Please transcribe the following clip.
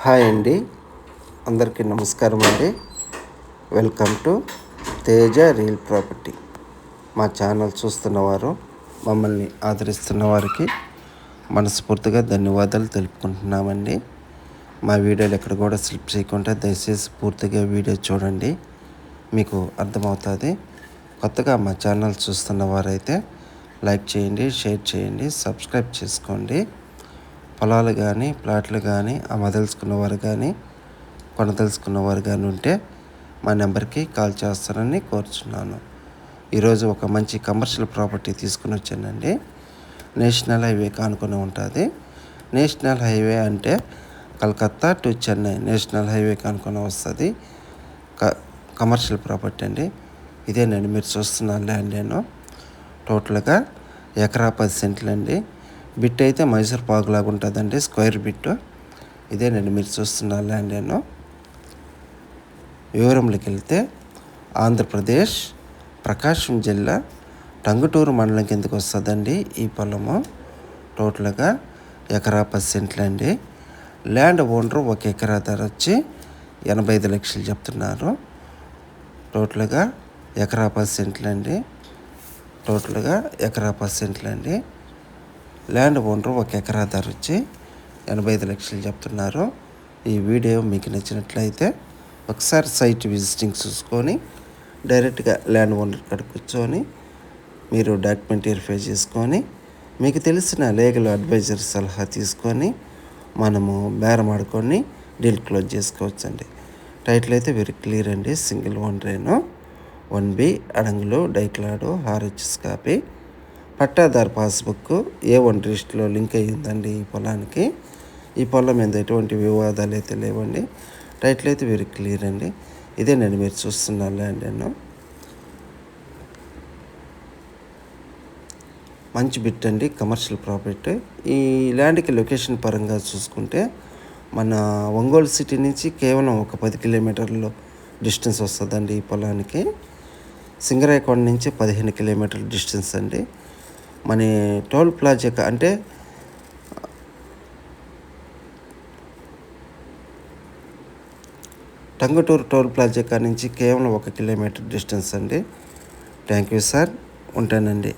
Hi అండి, అందరికీ నమస్కారం అండి. Welcome to Teja real property. మా ఛానల్ చూస్తున్నవారు, మమ్మల్ని ఆదరిస్తున్న వారికి మనస్ఫూర్తిగా ధన్యవాదాలు తెలుపుకుంటున్నామండి. మా వీడియోలు ఎక్కడ కూడా స్లిప్ చేయకుండా దయచేసి పూర్తిగా వీడియో చూడండి, మీకు అర్థమవుతుంది. కొత్తగా మా ఛానల్ చూస్తున్న వారైతే లైక్ చేయండి, షేర్ చేయండి, సబ్స్క్రైబ్ చేసుకోండి. పొలాలు కానీ ప్లాట్లు కానీ అమ్మదలుచుకున్నవారు కానీ కొనదలుచుకున్నవారు కానీ ఉంటే మా నెంబర్కి కాల్ చేస్తారని కోరుచున్నాను. ఈరోజు ఒక మంచి కమర్షియల్ ప్రాపర్టీ తీసుకుని వచ్చానండి. నేషనల్ హైవే కానుకొని ఉంటుంది. నేషనల్ హైవే అంటే Calcutta to Chennai national highway కానుకొని వస్తుంది. కమర్షియల్ ప్రాపర్టీ అండి. ఇదేనండి మీరు చూస్తున్న ల్యాండ్. నేను టోటల్గా ఎకరా 10 సెంట్లు అండి. బిట్ అయితే మైసూర్ పాకు లాగా ఉంటుందండి, స్క్వేర్ బిట్. ఇదేనండి మీరు చూస్తున్న ల్యాండ్. నేను వివరంలోకి వెళ్తే ఆంధ్రప్రదేశ్ ప్రకాశం జిల్లా టంగుటూరు మండలం కిందకి వస్తుందండి ఈ పొలము. టోటల్గా ఎకరా 10 సెంట్లు అండి. ల్యాండ్ ఓనరు 1 ఎకరా ధర వచ్చి 85 లక్షలు చెప్తున్నారు. టోటల్గా ఎకరా 10 సెంట్లు అండి. టోటల్గా ఎకరా 10 సెంట్లు అండి. ల్యాండ్ ఓనరు 1 ఎకరా ధర వచ్చి 85 లక్షలు చెప్తున్నారు. ఈ వీడియో మీకు నచ్చినట్లయితే ఒకసారి సైట్ విజిటింగ్ చూసుకొని డైరెక్ట్గా ల్యాండ్ ఓనర్ కాడ కూర్చొని మీరు డాక్యుమెంట్ వెరిఫై చేసుకొని మీకు తెలిసిన లీగల్ అడ్వైజర్ సలహా తీసుకొని మనము బేరం ఆడుకొని డీల్ క్లోజ్ చేసుకోవచ్చండి. టైటిల్ అయితే వెరీ క్లియర్ అండి. సింగిల్ ఓనరేను. 1B అడంగులు డైక్లాడు RHS copy. పట్టాదారు పాస్బుక్ A1 రిజిస్టర్లో లింక్ అయ్యిందండి ఈ పొలానికి. ఈ పొలం మీద ఎటువంటి వివాదాలు అయితే లేవండి. టైటిల్ అయితే వెరీ క్లియర్ అండి. ఇదేనండి మీరు చూస్తున్న ల్యాండ్. నేను మంచి బిట్ అండి, కమర్షియల్ ప్రాపర్టీ. ఈ ల్యాండ్కి లొకేషన్ పరంగా చూసుకుంటే మన ఒంగోలు సిటీ నుంచి కేవలం ఒక 10 కిలోమీటర్లు డిస్టెన్స్ వస్తుందండి ఈ పొలానికి. సింగరాయకొండ నుంచి 15 కిలోమీటర్ల డిస్టెన్స్ అండి. మన టోల్ ప్లాజా అంటే టంగుటూరు టోల్ ప్లాజా నుంచి కేవలం 1 కిలోమీటర్ డిస్టెన్స్ అండి. థ్యాంక్ యూ సార్, ఉంటానండి.